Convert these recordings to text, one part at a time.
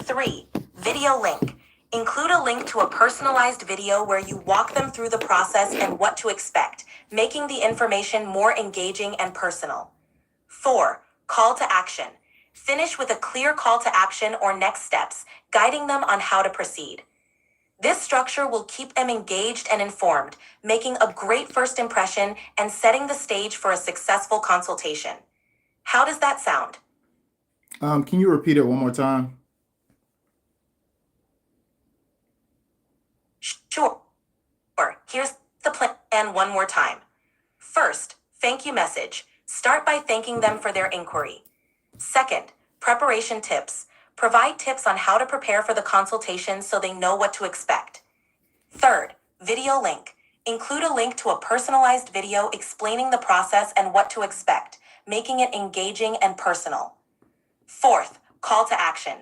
3. Video link. Include a link to a personalized video where you walk them through the process and what to expect, making the information more engaging and personal. 4. Call to action. Finish with a clear call to action or next steps, guiding them on how to proceed. This structure will keep them engaged and informed, making a great first impression and setting the stage for a successful consultation. How does that sound? Can you repeat it one more time? Sure. Here's the plan one more time. First, thank you message. Start by thanking them for their inquiry. Second, preparation tips. Provide tips on how to prepare for the consultation so they know what to expect. Third, video link. Include a link to a personalized video explaining the process and what to expect, making it engaging and personal. Fourth, call to action.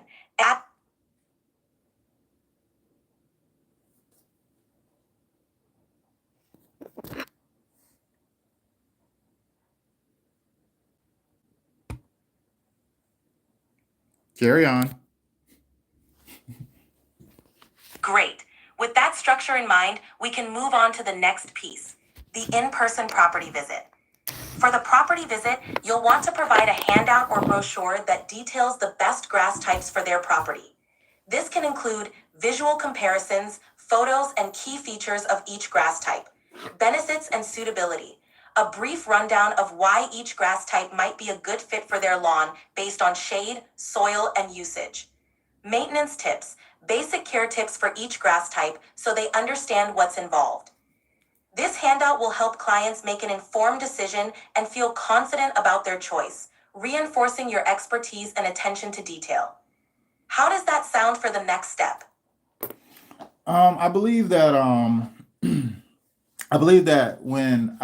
Carry on. Great. With that structure in mind, we can move on to the next piece, the in-person property visit. For the property visit, you'll want to provide a handout or brochure that details the best grass types for their property. This can include visual comparisons, photos, and key features of each grass type, benefits and suitability, a brief rundown of why each grass type might be a good fit for their lawn based on shade, soil, and usage. Maintenance tips, basic care tips for each grass type so they understand what's involved. This handout will help clients make an informed decision and feel confident about their choice, reinforcing your expertise and attention to detail. How does that sound for the next step? I believe that I believe that when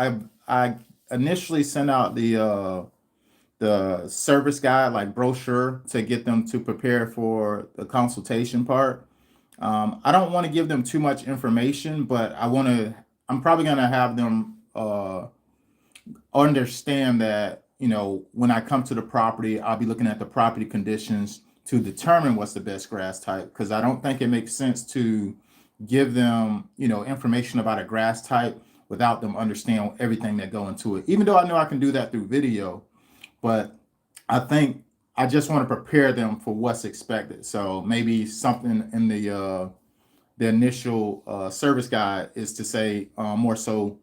I initially sent out the service guide, like brochure, to get them to prepare for the consultation part, I don't want to give them too much information, but I'm probably going to have them understand that, when I come to the property, I'll be looking at the property conditions to determine what's the best grass type, because I don't think it makes sense to give them, information about a grass type without them understand everything that go into it. Even though I know I can do that through video, but I think I just want to prepare them for what's expected. So maybe something in the initial service guide is to say more so,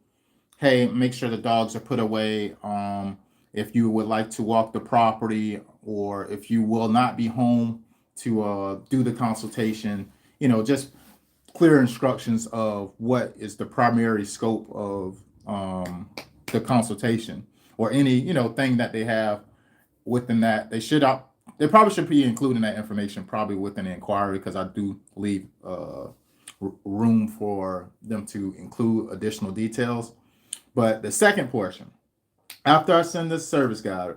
hey, make sure the dogs are put away. If you would like to walk the property, or if you will not be home to do the consultation, just clear instructions of what is the primary scope of the consultation, or any thing that they have within that. They probably should be including that information probably within the inquiry, because I do leave room for them to include additional details. But the second portion, after I send this service guide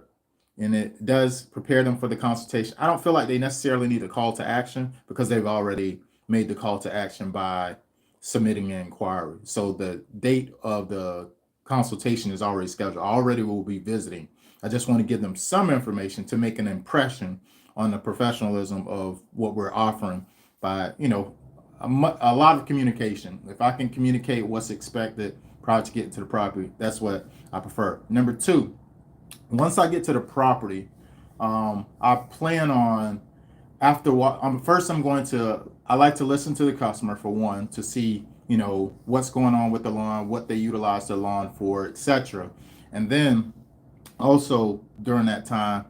and it does prepare them for the consultation, I don't feel like they necessarily need a call to action, because they've already made the call to action by submitting an inquiry. So the date of the consultation is already scheduled. I already will be visiting. I just want to give them some information to make an impression on the professionalism of what we're offering by, a lot of communication. If I can communicate what's expected prior to getting to the property, that's what I prefer. Number two, once I get to the property, I plan on, first I like to listen to the customer, for one, to see, what's going on with the lawn, what they utilize the lawn for, etc. And then also during that time,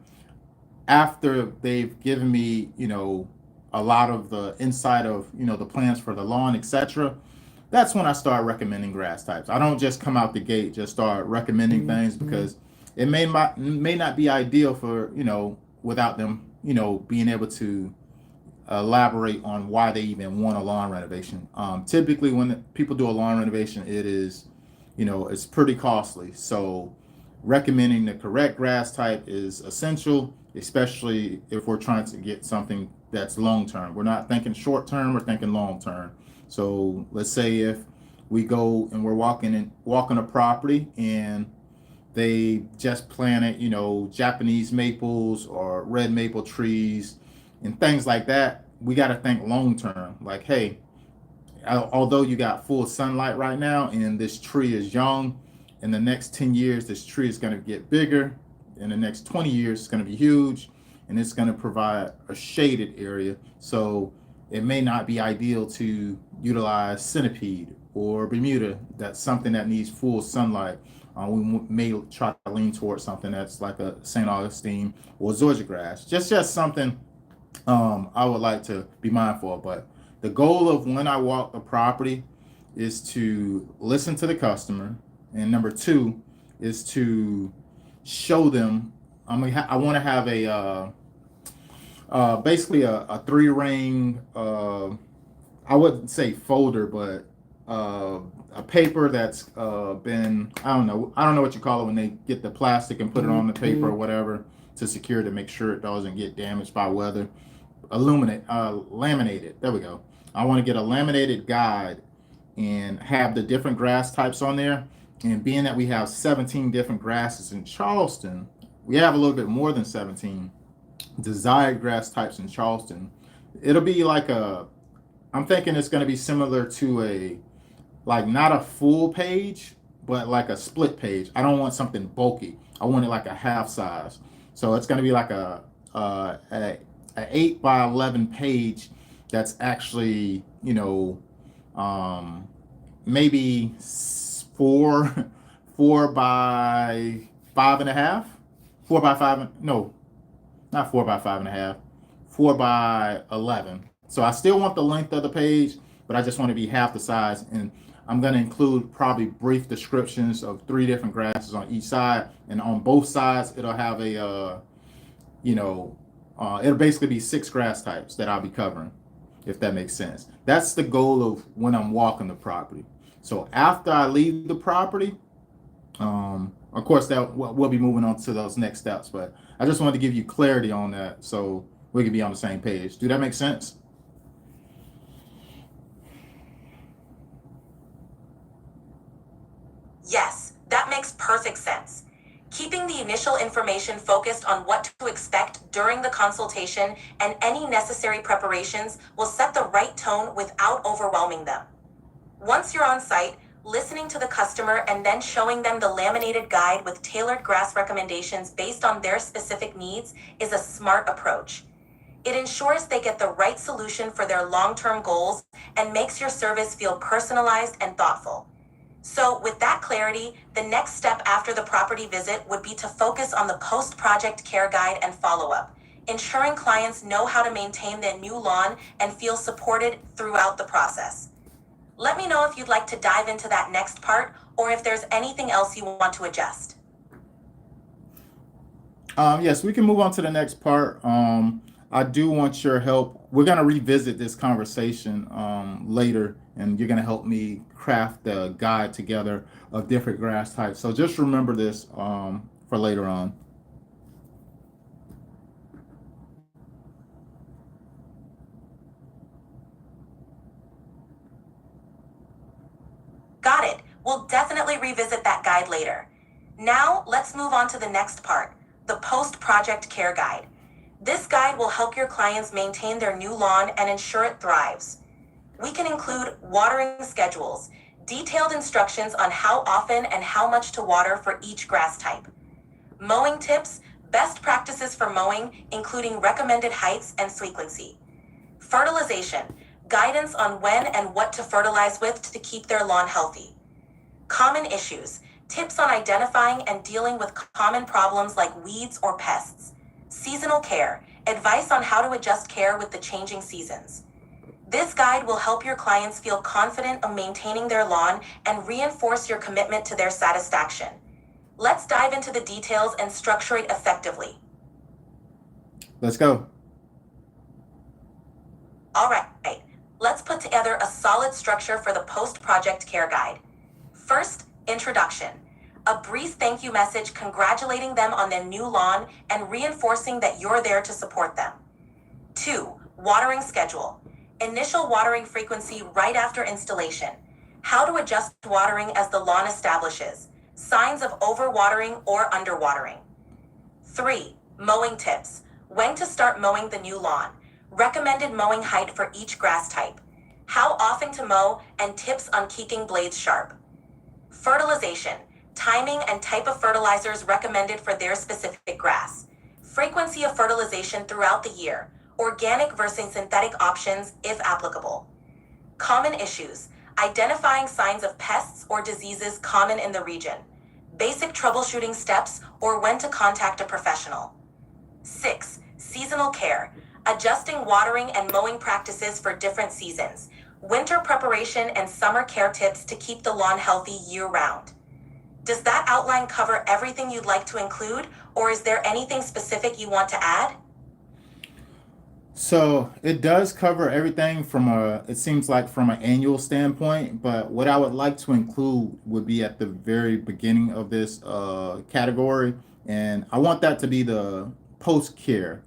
after they've given me, a lot of the insight of, the plans for the lawn, etc., that's when I start recommending grass types. I don't just come out the gate, just start recommending things, because it may not be ideal for, without them, being able to elaborate on why they even want a lawn renovation. Typically, when people do a lawn renovation, it is, it's pretty costly. So recommending the correct grass type is essential, especially if we're trying to get something that's long term. We're not thinking short term, we're thinking long term. So let's say if we go and we're walking a property and they just planted, Japanese maples or red maple trees and things like that, we got to think long term. Like, hey, although you got full sunlight right now and this tree is young, in the next 10 years, this tree is going to get bigger. In the next 20 years, it's going to be huge, and it's going to provide a shaded area. So it may not be ideal to utilize centipede or Bermuda. That's something that needs full sunlight. We may try to lean towards something that's like a St. Augustine or Georgia grass. Just something I would like to be mindful of. But the goal of when I walk the property is to listen to the customer, and number two is to show them. I want to have a basically a three ring. I wouldn't say folder, but a paper that's been, I don't know what you call it when they get the plastic and put it on the paper or whatever to secure to make sure it doesn't get damaged by weather. Laminated. There we go. I want to get a laminated guide and have the different grass types on there. And being that we have 17 different grasses in Charleston, we have a little bit more than 17 desired grass types in Charleston. It'll be like I'm thinking it's going to be similar to like not a full page, but like a split page. I don't want something bulky. I want it like a half size. So it's going to be like a 8 by 11 page that's actually, maybe 4 by 5.5, 4 by 5, no, not 4 by 5.5, 4 by 11. So I still want the length of the page, but I just want to be half the size. And I'm going to include probably brief descriptions of 3 different grasses on each side. And on both sides, it'll have it'll basically be 6 grass types that I'll be covering, if that makes sense. That's the goal of when I'm walking the property. So after I leave the property, of course, that we'll be moving on to those next steps, but I just wanted to give you clarity on that so we can be on the same page. Do that make sense? Yes, that makes perfect sense. Keeping the initial information focused on what to expect during the consultation and any necessary preparations will set the right tone without overwhelming them. Once you're on site, listening to the customer and then showing them the laminated guide with tailored grass recommendations based on their specific needs is a smart approach. It ensures they get the right solution for their long-term goals and makes your service feel personalized and thoughtful. So with that clarity, the next step after the property visit would be to focus on the post-project care guide and follow-up, ensuring clients know how to maintain their new lawn and feel supported throughout the process. Let me know if you'd like to dive into that next part or if there's anything else you want to adjust. Yes, we can move on to the next part. I do want your help. We're going to revisit this conversation later, and you're going to help me craft the guide together of different grass types. So just remember this for later on. Got it. We'll definitely revisit that guide later. Now, let's move on to the next part, the post-project care guide. This guide will help your clients maintain their new lawn and ensure it thrives. We can include watering schedules, detailed instructions on how often and how much to water for each grass type, mowing tips, best practices for mowing, including recommended heights and frequency, fertilization, guidance on when and what to fertilize with to keep their lawn healthy, common issues, tips on identifying and dealing with common problems like weeds or pests, seasonal care, advice on how to adjust care with the changing seasons. This guide will help your clients feel confident in maintaining their lawn and reinforce your commitment to their satisfaction. Let's dive into the details and structure it effectively. Let's go. All right, let's put together a solid structure for the post-project care guide. First, introduction. A brief thank you message congratulating them on their new lawn and reinforcing that you're there to support them. 2. Watering schedule. Initial watering frequency right after installation. How to adjust watering as the lawn establishes. Signs of overwatering or underwatering. 3. Mowing tips. When to start mowing the new lawn. recommended mowing height for each grass type, how often to mow, and tips on keeping blades sharp. Fertilization, timing and type of fertilizers recommended for their specific grass. Frequency of fertilization throughout the year, organic versus synthetic options if applicable. Common issues, identifying signs of pests or diseases common in the region. Basic troubleshooting steps or when to contact a professional. 6. Seasonal care, adjusting watering and mowing practices for different seasons. Winter preparation and summer care tips to keep the lawn healthy year-round. Does that outline cover everything you'd like to include, or is there anything specific you want to add? So it does cover everything it seems like from an annual standpoint, but what I would like to include would be at the very beginning of this category. And I want that to be the post care.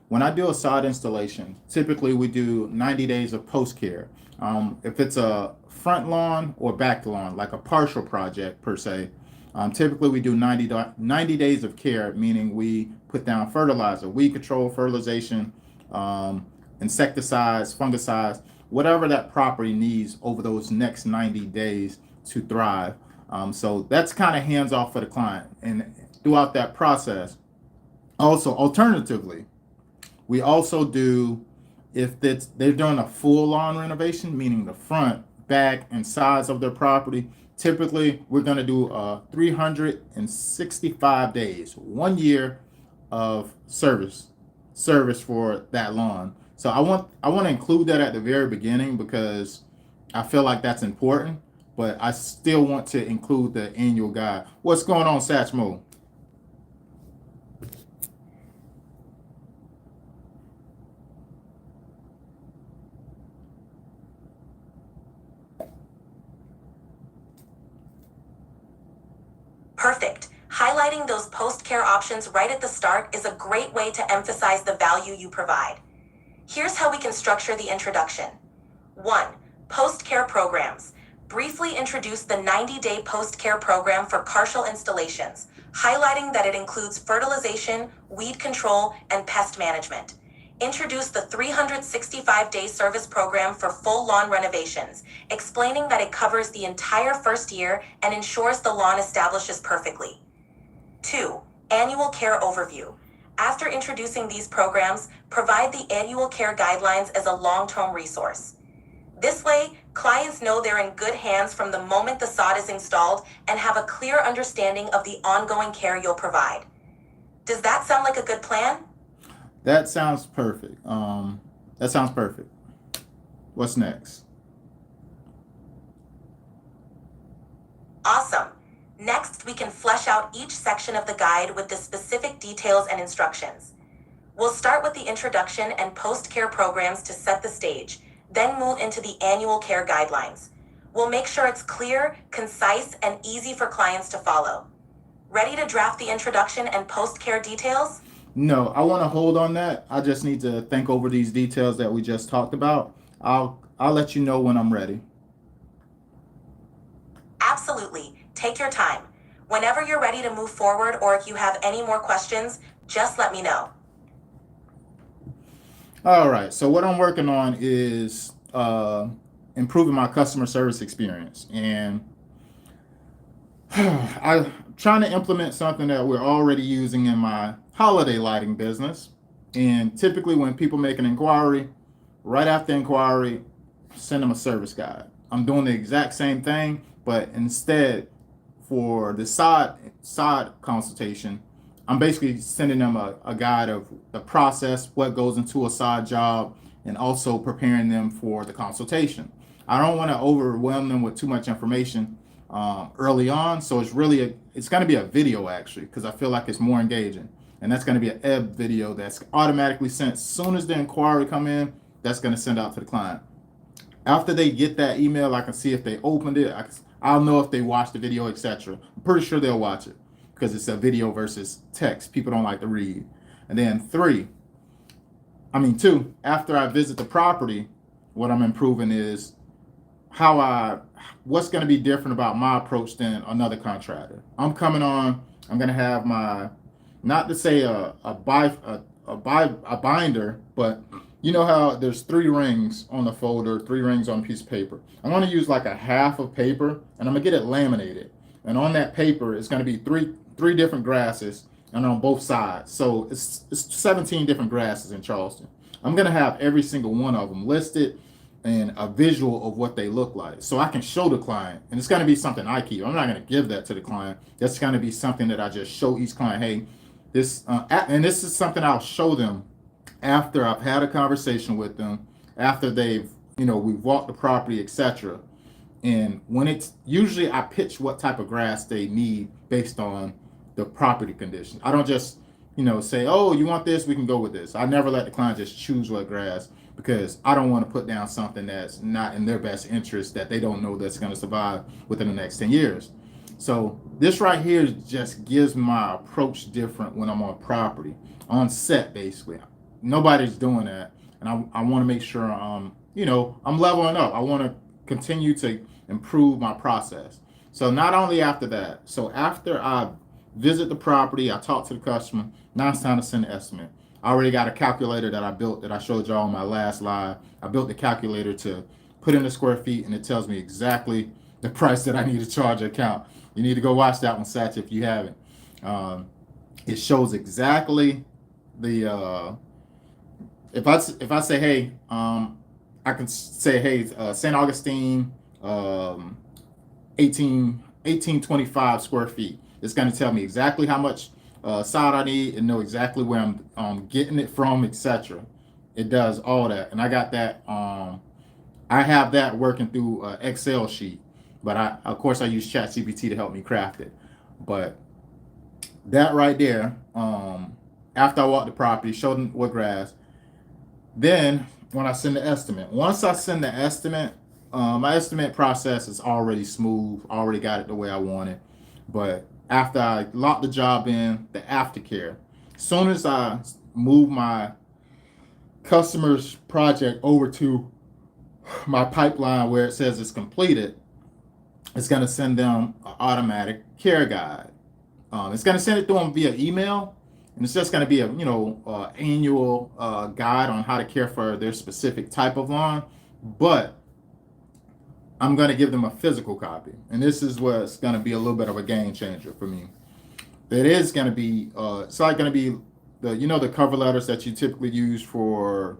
When I do a sod installation, typically we do 90 days of post care. If it's a front lawn or back lawn, like a partial project per se, typically we do 90 days of care, meaning we put down fertilizer, weed control, fertilization, insecticides, fungicides, whatever that property needs over those next 90 days to thrive. So that's kind of hands off for the client. And throughout that process, also alternatively, we also do, if they're doing a full lawn renovation, meaning the front, back, and sides of their property, typically we're going to do 365 days, 1 year of service for that lawn. So I want to include that at the very beginning because I feel like that's important, but I still want to include the annual guide. What's going on, Satchmo? Perfect. Highlighting those post-care options right at the start is a great way to emphasize the value you provide. Here's how we can structure the introduction. 1. Post-care programs. Briefly introduce the 90-day post-care program for partial installations, highlighting that it includes fertilization, weed control, and pest management. Introduce the 365-day service program for full lawn renovations, explaining that it covers the entire first year and ensures the lawn establishes perfectly. 2. Annual care overview. After introducing these programs, provide the annual care guidelines as a long-term resource. This way, clients know they're in good hands from the moment the sod is installed and have a clear understanding of the ongoing care you'll provide. Does that sound like a good plan? That sounds perfect. What's next? Awesome. Next, we can flesh out each section of the guide with the specific details and instructions. We'll start with the introduction and post-care programs to set the stage, then move into the annual care guidelines. We'll make sure it's clear, concise, and easy for clients to follow. Ready to draft the introduction and post-care details? No, I want to hold on that. I just need to think over these details that we just talked about. I'll let you know when I'm ready. Absolutely. Take your time. Whenever you're ready to move forward or if you have any more questions, just let me know. All right. So what I'm working on is improving my customer service experience. And I'm trying to implement something that we're already using in my holiday lighting business. And typically when people make an inquiry, right after inquiry, send them a service guide. I'm doing the exact same thing, but instead for the sod consultation, I'm basically sending them a guide of the process, what goes into a sod job, and also preparing them for the consultation. I don't want to overwhelm them with too much information early on, so it's going to be a video actually, because I feel like it's more engaging. And that's going to be an ebb video that's automatically sent as soon as the inquiry come in. That's going to send out to the client. After they get that email, I can see if they opened it. I'll know if they watched the video, etc. I'm pretty sure they'll watch it because it's a video versus text. People don't like to read. And then 2, after I visit the property, what I'm improving is what's going to be different about my approach than another contractor. I'm coming on, I'm going to have my, not to say a binder, but you know how there's 3 rings on the folder, 3 rings on a piece of paper. I'm going to use like a half of paper, and I'm going to get it laminated. And on that paper, it's going to be three different grasses, and on both sides. So it's 17 different grasses in Charleston. I'm going to have every single one of them listed and a visual of what they look like, so I can show the client. And it's going to be something I keep. I'm not going to give that to the client. That's going to be something that I just show each client. Hey, and this is something I'll show them after I've had a conversation with them, after we've walked the property, etc. And when it's usually I pitch what type of grass they need based on the property condition. I don't just, say, oh, you want this, we can go with this. I never let the client just choose what grass, because I don't want to put down something that's not in their best interest, that they don't know that's going to survive within the next 10 years. So this right here just gives my approach different when I'm on property, on set basically. Nobody's doing that. And I want to make sure I'm leveling up. I want to continue to improve my process. So not only after that, so after I visit the property, I talk to the customer, now it's time to send the estimate. I already got a calculator that I built that I showed y'all on my last live. I built the calculator to put in the square feet, and it tells me exactly the price that I need to charge an account. You need to go watch that one, Satch, if you haven't. It shows exactly the if I say, hey, I can say, hey, St. Augustine, 1825 square feet. It's going to tell me exactly how much sod I need and know exactly where I'm getting it from, etc. It does all that, and I got that. I have that working through Excel sheet, but of course I use ChatGPT to help me craft it. But that right there, after I walk the property, show them what grass. Then when I send the estimate, once I send the estimate, my estimate process is already smooth. Already got it the way I want it. But after I lock the job in, the aftercare, as soon as I move my customer's project over to my pipeline where it says it's completed, it's going to send them an automatic care guide. It's going to send it to them via email, and it's just going to be a annual guide on how to care for their specific type of lawn. But I'm going to give them a physical copy, and this is what's going to be a little bit of a game changer for me. It is going to be it's like going to be the cover letters that you typically use for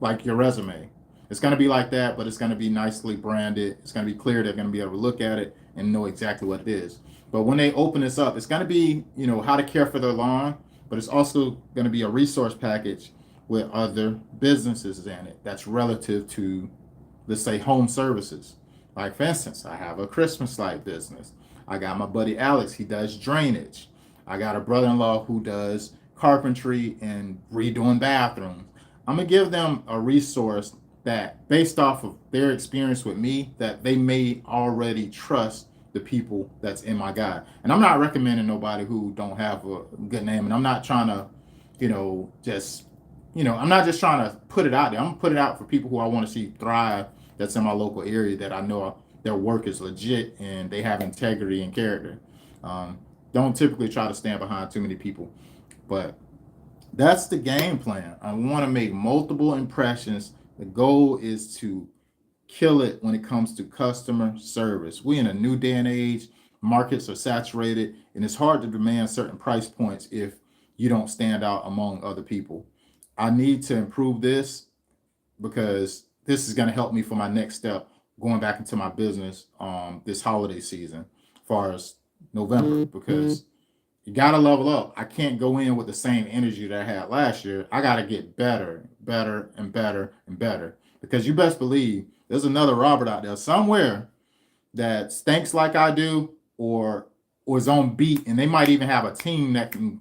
like your resume. It's going to be like that, but it's going to be nicely branded. It's going to be clear. They're going to be able to look at it and know exactly what it is. But when they open this up, it's going to be, how to care for their lawn, but it's also going to be a resource package with other businesses in it that's relative to, let's say, home services. Like, for instance, I have a Christmas light business. I got my buddy Alex, he does drainage. I got a brother-in-law who does carpentry and redoing bathrooms. I'm going to give them a resource that, based off of their experience with me, that they may already trust the people that's in my guide. And I'm not recommending nobody who don't have a good name. And I'm not trying to, I'm not just trying to put it out there. I'm going to put it out for people who I want to see thrive, that's in my local area, that I know their work is legit and they have integrity and character. Don't typically try to stand behind too many people. But that's the game plan. I want to make multiple impressions. The goal is to kill it when it comes to customer service. We in a new day and age, markets are saturated, and it's hard to demand certain price points if you don't stand out among other people. I need to improve this, because this is going to help me for my next step going back into my business this holiday season, as far as November, because you got to level up. I can't go in with the same energy that I had last year. I got to get better, and better, and better, because you best believe there's another Robert out there somewhere that stinks like I do, or is on beat, and they might even have a team that can,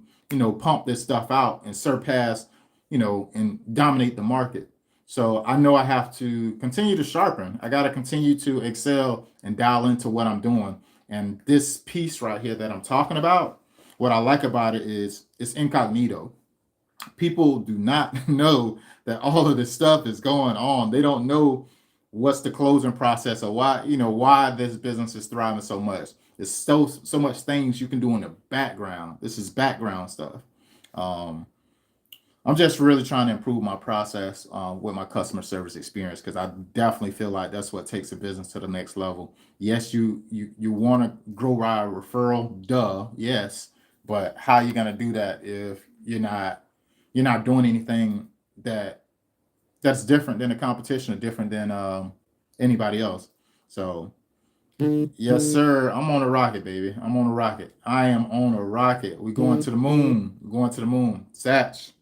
pump this stuff out and surpass, and dominate the market. So I know I have to continue to sharpen. I got to continue to excel and dial into what I'm doing. And this piece right here that I'm talking about, what I like about it is it's incognito. People do not know that all of this stuff is going on. They don't know what's the closing process, or why this business is thriving so much. There's so much things you can do in the background. This is background stuff. I'm just really trying to improve my process with my customer service experience because I definitely feel like that's what takes a business to the next level. Yes, you want to grow by referral, duh, yes, but how are you gonna do that if you're not doing anything that's different than the competition or different than anybody else? So yes, sir. I'm on a rocket, baby. I'm on a rocket. I am on a rocket. We're going to the moon. We're going to the moon. Satch.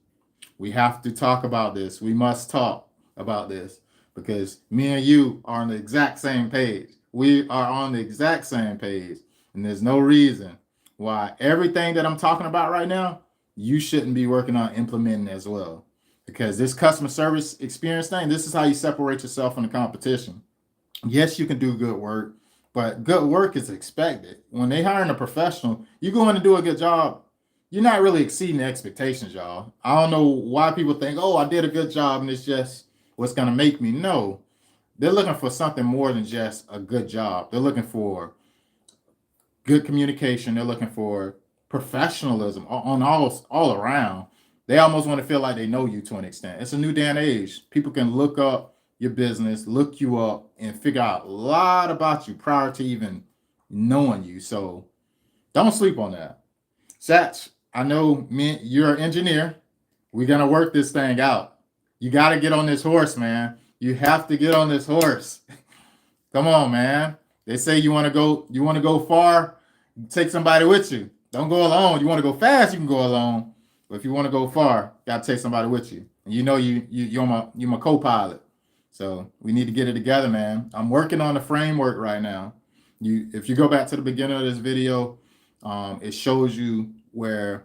We have to talk about this. We must talk about this because me and you are on the exact same page. We are on the exact same page. And there's no reason why everything that I'm talking about right now, you shouldn't be working on implementing as well. Because this customer service experience thing, this is how you separate yourself from the competition. Yes, you can do good work, but good work is expected. When they hiring a professional, you go in and do a good job, you're not really exceeding the expectations, y'all. I don't know why people think, oh, I did a good job and it's just what's gonna make me. No, they're looking for something more than just a good job. They're looking for good communication. They're looking for professionalism on all around. They almost want to feel like they know you to an extent. It's a new day and age. People can look up your business, look you up, and figure out a lot about you prior to even knowing you. So don't sleep on that. Satch, I know you're an engineer. We're gonna work this thing out. You got to get on this horse, man. You have to get on this horse. Come on, man. They say you want to go far, take somebody with you. Don't go alone. You want to go fast, you can go alone. But if you want to go far, gotta take somebody with you. And you know you're my co-pilot. So we need to get it together, man. I'm working on the framework right now. If you go back to the beginning of this video, it shows you where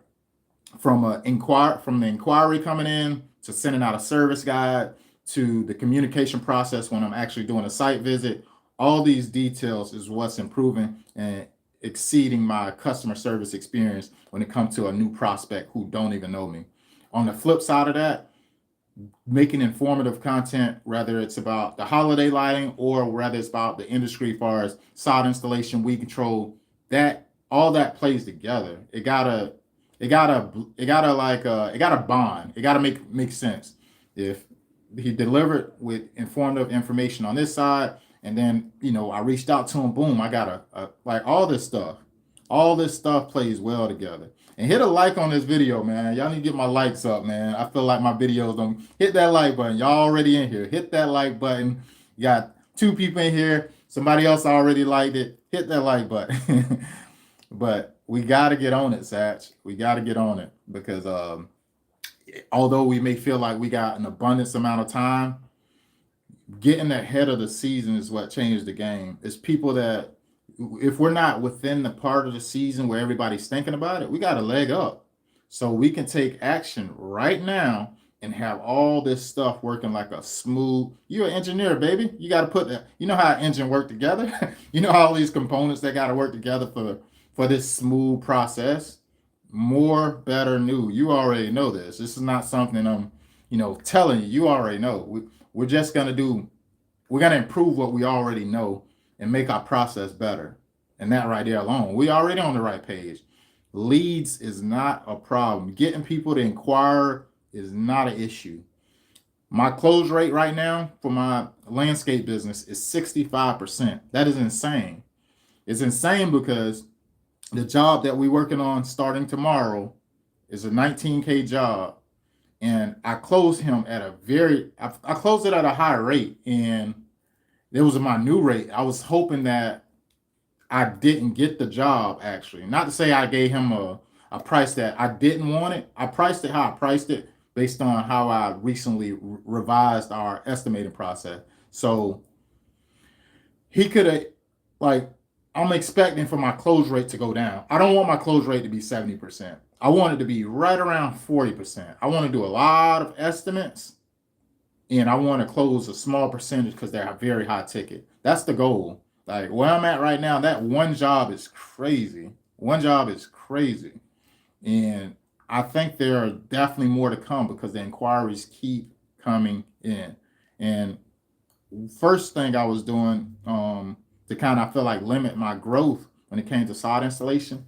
from the inquiry coming in to sending out a service guide to the communication process when I'm actually doing a site visit. All these details is what's improving and exceeding my customer service experience when it comes to a new prospect who don't even know me. On the flip side of that, making informative content, whether it's about the holiday lighting or whether it's about the industry as far as sod installation, weed control, that all that plays together. It gotta bond. It gotta make sense. If he delivered with informative information on this side, and then I reached out to him, boom, I got like all this stuff. All this stuff plays well together. And hit a like on this video, man. Y'all need to get my likes up, man. I feel like my videos don't hit that like button. Y'all already in here. Hit that like button. You got 2 people in here. Somebody else already liked it. Hit that like button. But we got to get on it, Satch. We got to get on it because although we may feel like we got an abundance amount of time, getting ahead of the season is what changed the game. It's people that, if we're not within the part of the season where everybody's thinking about it, we got a leg up. So we can take action right now and have all this stuff working like a smooth. You're an engineer, baby. You got to put that. You know how an engine work together. You know all these components that got to work together for this smooth process. More, better, new. You already know this. This is not something I'm, telling you. You already know. We're just we're gonna improve what we already know and make our process better. And that right there alone, we already on the right page. Leads is not a problem. Getting people to inquire is not an issue. My close rate right now for my landscape business is 65%. That is insane. It's insane because the job that we're working on starting tomorrow is a 19K job. And I closed him at I closed it at a high rate, and it was my new rate. I was hoping that I didn't get the job, actually. Not to say I gave him a price that I didn't want it. I priced it how I priced it based on how I recently revised our estimating process. So he could have, I'm expecting for my close rate to go down. I don't want my close rate to be 70%. I want it to be right around 40%. I want to do a lot of estimates, and I want to close a small percentage because they're very high ticket. That's the goal. Like where I'm at right now, that one job is crazy. One job is crazy. And I think there are definitely more to come because the inquiries keep coming in. And first thing I was doing to kind of feel like limit my growth when it came to sod installation,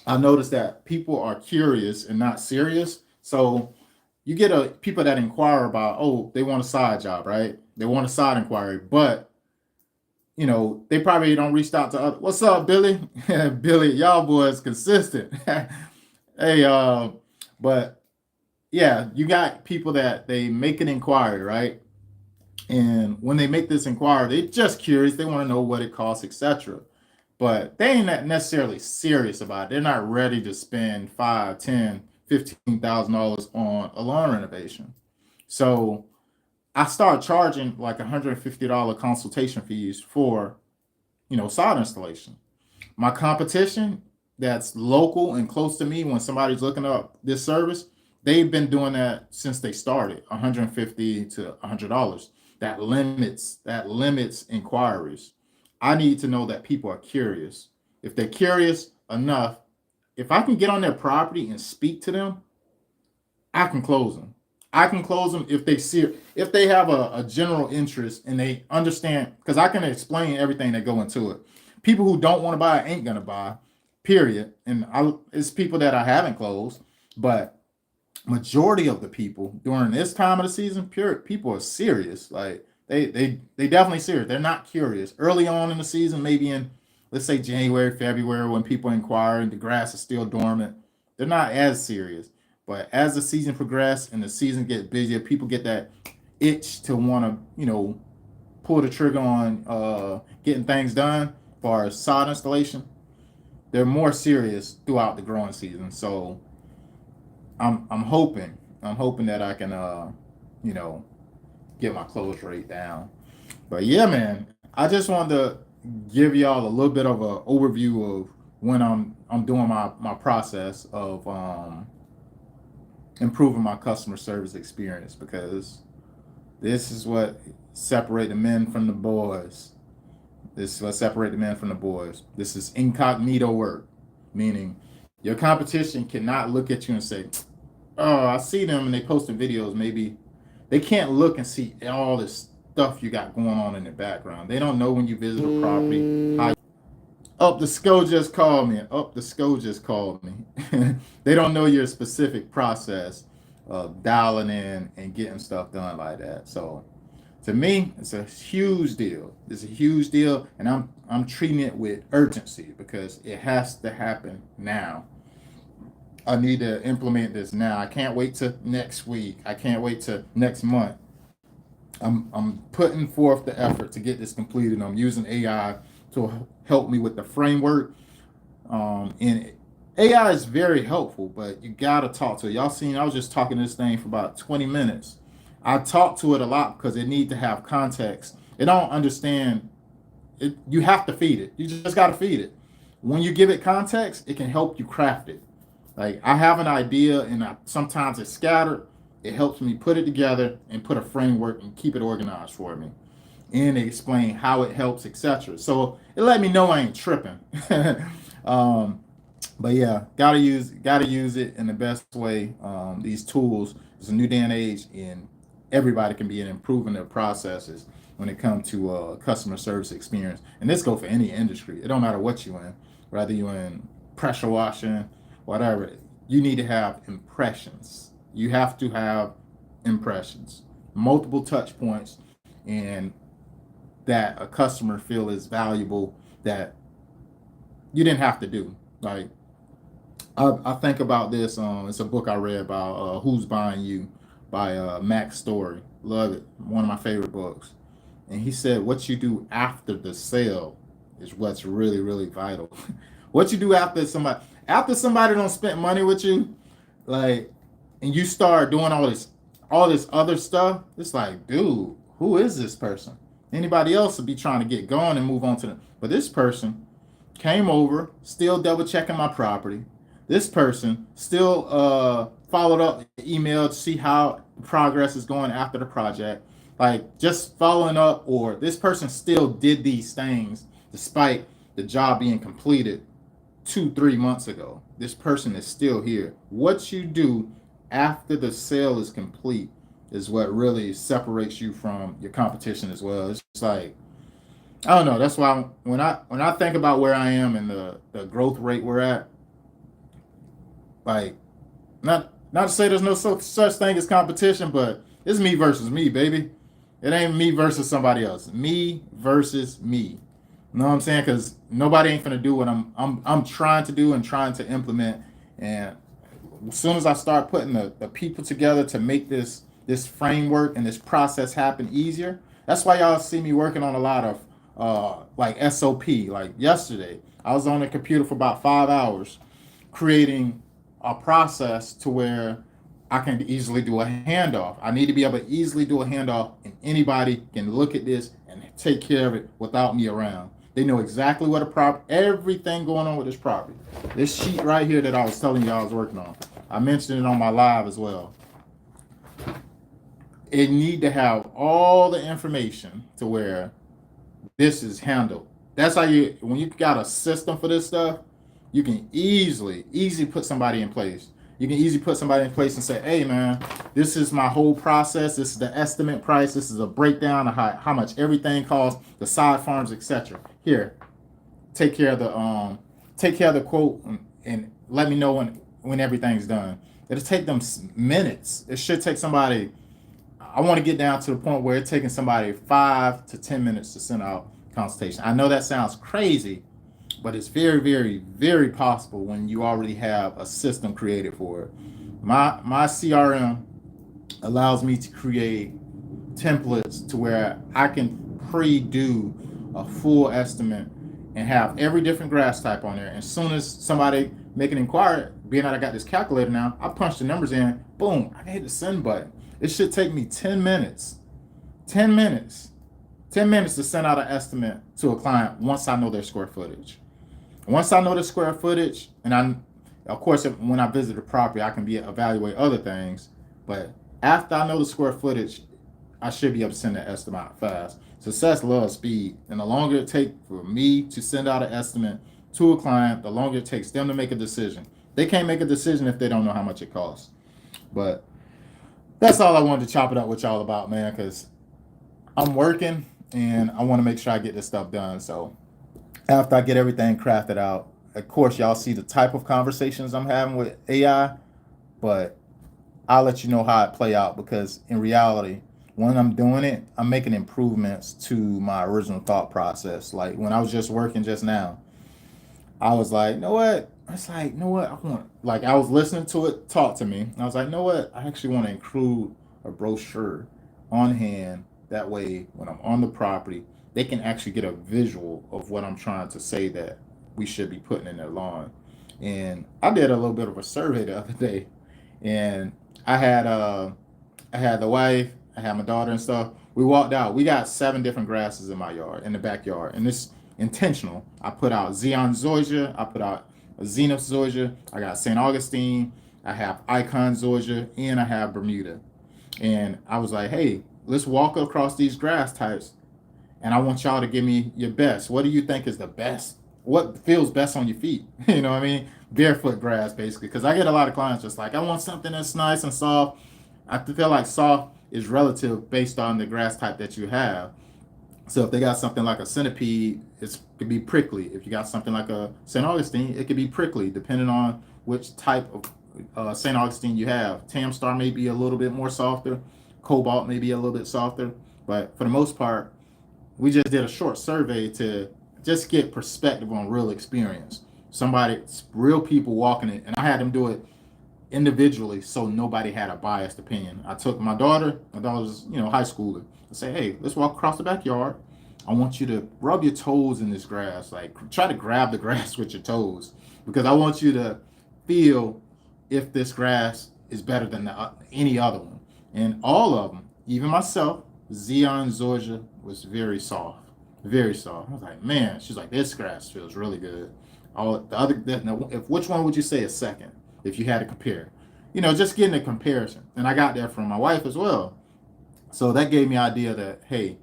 I noticed that people are curious and not serious. So you get a people that inquire about, oh, they want a side job, right? They want a side inquiry, but they probably don't reach out to other. What's up, Billy? Billy, y'all boys consistent. Hey, but yeah, you got people that they make an inquiry, right? And when they make this inquiry, they just curious. They want to know what it costs, etc. But they ain't not necessarily serious about it. They're not ready to spend 5, 10, $15,000 on a lawn renovation. So I start charging like $150 consultation fees for sod installation. My competition that's local and close to me, when somebody's looking up this service, they've been doing that since they started, $150 to $100. That limits inquiries. I need to know that people are curious. If they're curious enough, if I can get on their property and speak to them, I can close them. I can close them if they have a general interest and they understand, because I can explain everything that go into it. People who don't want to buy ain't gonna buy, period. And it's people that I haven't closed, but majority of the people during this time of the season, people are serious. Like they definitely serious. They're not curious. Early on in the season, maybe in, let's say, January, February, when people inquire and the grass is still dormant, they're not as serious. But as the season progresses and the season gets busier, people get that itch to want to, pull the trigger on getting things done as far as sod installation. They're more serious throughout the growing season. So I'm hoping that I can you know get my close rate down. But yeah, man, I just wanted to give y'all a little bit of an overview of when I'm doing my process of improving my customer service experience, because this is what separate the men from the boys. This is what separate the men from the boys. This is incognito work, meaning your competition cannot look at you and say, "Oh, I see them and they posting videos." Maybe they can't look and see all this stuff you got going on in the background. They don't know when you visit a property. The SCO just called me. The SCO just called me. They don't know your specific process of dialing in and getting stuff done like that. So to me, it's a huge deal. It's a huge deal, and I'm treating it with urgency because it has to happen now. I need to implement this now. I can't wait to next week. I can't wait to next month. I'm putting forth the effort to get this completed. I'm using AI to help me with the framework. And AI is very helpful, but you gotta talk to it. Y'all seen? I was just talking to this thing for about 20 minutes. I talk to it a lot because it need to have context. It don't understand it. You have to feed it. You just gotta feed it. When you give it context, it can help you craft it. Like I have an idea, and sometimes it's scattered. It helps me put it together and put a framework and keep it organized for me, and explain how it helps, etc. So it let me know I ain't tripping. But yeah, gotta use it in the best way. These tools, it's a new day and age, and everybody can be improving their processes when it comes to customer service experience. And this go for any industry. It don't matter what you in, whether you in pressure washing, whatever. You need to have impressions. You have to have impressions, multiple touch points, and that a customer feel is valuable, that you didn't have to do. Like I think about this. It's a book I read about Who's Buying You by Max Story. Love it. One of my favorite books. And he said, what you do after the sale is what's really, really vital. What you do after somebody don't spend money with you, like, and you start doing all this other stuff. It's like, dude, who is this person? Anybody else would be trying to get going and move on to them. But this person came over, still double checking my property. This person still followed up the email to see how progress is going after the project. Like just following up, or this person still did these things despite the job being completed 2-3 months ago. This person is still here. What you do after the sale is complete is what really separates you from your competition as well. It's just like, I don't know. That's why when I think about where I am and the growth rate we're at, like, not Not to say there's no such thing as competition, but it's me versus me, baby. It ain't me versus somebody else. Me versus me. You know what I'm saying? Because nobody ain't gonna do what I'm trying to do and trying to implement. And as soon as I start putting the people together to make this framework and this process happen easier, that's why y'all see me working on a lot of like SOP. Like yesterday, I was on the computer for about 5 hours creating a process to where I can easily do a handoff. I need to be able to easily do a handoff, and anybody can look at this and take care of it without me around. They know exactly what a everything going on with this property. This sheet right here that I was telling you I was working on. I mentioned it on my live as well. It need to have all the information to where this is handled. That's how you, when you got a system for this stuff, you can easily put somebody in place. You can easily put somebody in place and say, hey man, this is my whole process. This is the estimate price. This is a breakdown of how much everything costs, the side farms, etc. Here, take care of the quote and let me know when everything's done. It'll take them minutes. It should take somebody. I want to get down to the point where it's taking somebody 5 to 10 minutes to send out consultation. I know that sounds crazy, but it's very, very, very possible when you already have a system created for it. My CRM allows me to create templates to where I can pre-do a full estimate and have every different grass type on there. And as soon as somebody make an inquiry, being that I got this calculator now, I punch the numbers in, boom, I can hit the send button. It should take me 10 minutes. 10 minutes. 10 minutes to send out an estimate to a client once I know their square footage. Once I know the square footage, and of course, when I visit the property, I can evaluate other things. But after I know the square footage, I should be able to send that estimate out fast. Success loves speed, and the longer it takes for me to send out an estimate to a client, the longer it takes them to make a decision. They can't make a decision if they don't know how much it costs. But that's all I wanted to chop it up with y'all about, man, because I'm working and I want to make sure I get this stuff done. So after I get everything crafted out, of course, y'all see the type of conversations I'm having with AI, but I'll let you know how it play out, because in reality, when I'm doing it, I'm making improvements to my original thought process. Like when I was just working just now, I was like, you know what? It's like, you know what? I was listening to it talk to me. And I was like, you know what? I actually want to include a brochure on hand. That way, when I'm on the property, they can actually get a visual of what I'm trying to say that we should be putting in their lawn. And I did a little bit of a survey the other day, and I had the wife, I had my daughter and stuff. We walked out. We got 7 different grasses in my yard, in the backyard, and this intentional. I put out Zion zoysia, I put out Zenith zoysia, I got St. Augustine, I have Icon zoysia, and I have Bermuda. And I was like, hey, let's walk across these grass types, and I want y'all to give me your best. What do you think is the best? What feels best on your feet? You know what I mean? Barefoot grass, basically. Because I get a lot of clients just like, I want something that's nice and soft. I feel like soft is relative based on the grass type that you have. So if they got something like a centipede, it could be prickly. If you got something like a St. Augustine, it could be prickly, depending on which type of St. Augustine you have. Tam Star may be a little bit more softer. Cobalt may be a little bit softer. But for the most part, we just did a short survey to just get perspective on real experience. Real people walking it, and I had them do it individually, so nobody had a biased opinion. I took my daughter's, high schooler. I say, hey, let's walk across the backyard. I want you to rub your toes in this grass, like try to grab the grass with your toes, because I want you to feel if this grass is better than any other one. And all of them, even myself, Zion zoysia was very soft, very soft. I was like, man, she's like, this grass feels really good. All the other, if which one would you say is second? If you had to compare, just getting a comparison. And I got that from my wife as well. So that gave me an idea that, hey,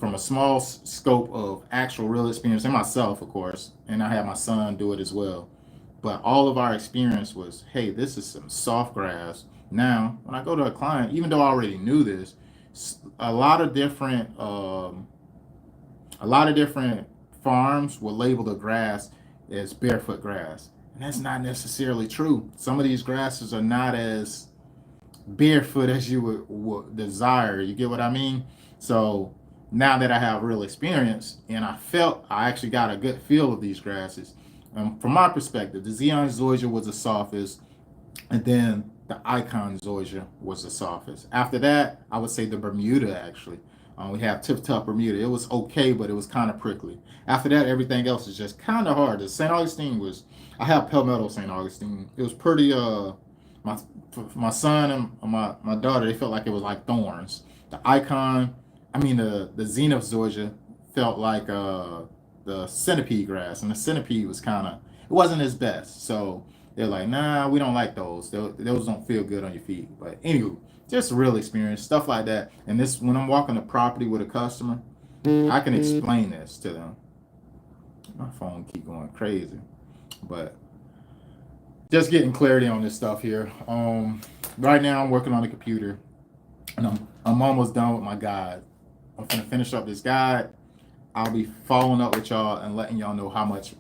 from a small scope of actual real experience, and myself, of course, and I had my son do it as well. But all of our experience was, hey, this is some soft grass. Now, when I go to a client, even though I already knew this, a lot of different farms will label the grass as barefoot grass. And that's not necessarily true. Some of these grasses are not as barefoot as you would desire. You get what I mean? So now that I have real experience and I actually got a good feel of these grasses. From my perspective, the Xeon Zoysia was the softest, and then the Icon Zoysia was the softest. After that, I would say the Bermuda actually. We have Tip Top Bermuda. It was okay, but it was kind of prickly. After that, everything else is just kind of hard. The St. Augustine was, I have Palmetto St. Augustine. It was pretty, my my son and my daughter, they felt like it was like thorns. The Icon, the Zenith Zoysia felt like the centipede grass, and the centipede was kind of, it wasn't his best. So they're like, nah, we don't like those. Those don't feel good on your feet. But anyway, just real experience, stuff like that. And this, when I'm walking the property with a customer, I can explain this to them. My phone keep going crazy, but just getting clarity on this stuff here. Right now I'm working on the computer, and I'm almost done with my guide. I'm gonna finish up this guide. I'll be following up with y'all and letting y'all know how much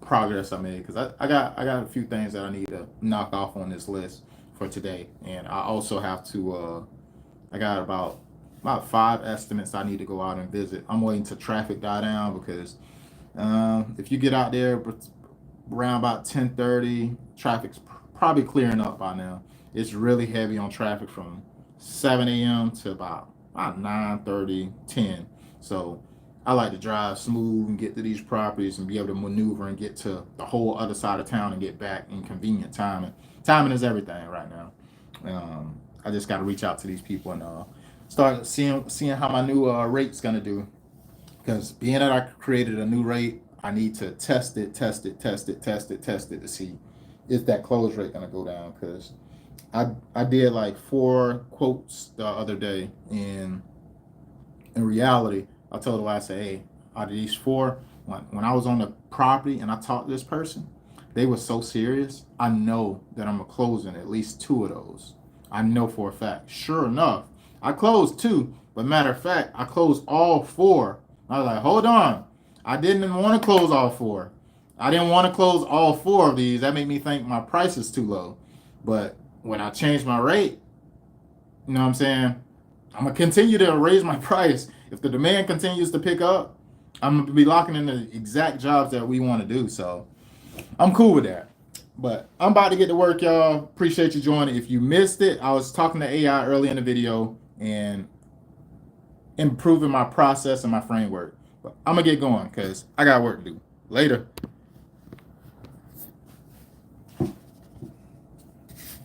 progress I made, because I got a few things that I need to knock off on this list for today, and I also have to I got about 5 estimates I need to go out and visit. I'm waiting to traffic die down, because if you get out there around about 10:30, traffic's probably clearing up by now. It's really heavy on traffic from 7 a.m. to about 9:30, 10. So I like to drive smooth and get to these properties and be able to maneuver and get to the whole other side of town and get back in convenient timing. Timing is everything right now. I just got to reach out to these people and start seeing how my new rate's gonna do. Because being that I created a new rate, I need to test it to see is that close rate gonna go down. Because I did like 4 quotes the other day, and in reality, I told her, I said, hey, out of these 4, when I was on the property and I talked to this person, they were so serious. I know that I'm closing at least 2 of those. I know for a fact. Sure enough, I closed 2, but matter of fact, I closed all 4. I was like, hold on. I didn't want to close all 4. I didn't want to close all 4 of these. That made me think my price is too low. But when I changed my rate, you know what I'm saying? I'm going to continue to raise my price. If the demand continues to pick up, I'm going to be locking in the exact jobs that we want to do. So I'm cool with that. But I'm about to get to work, y'all. Appreciate you joining. If you missed it, I was talking to AI early in the video and improving my process and my framework. But I'm going to get going because I got work to do. Later.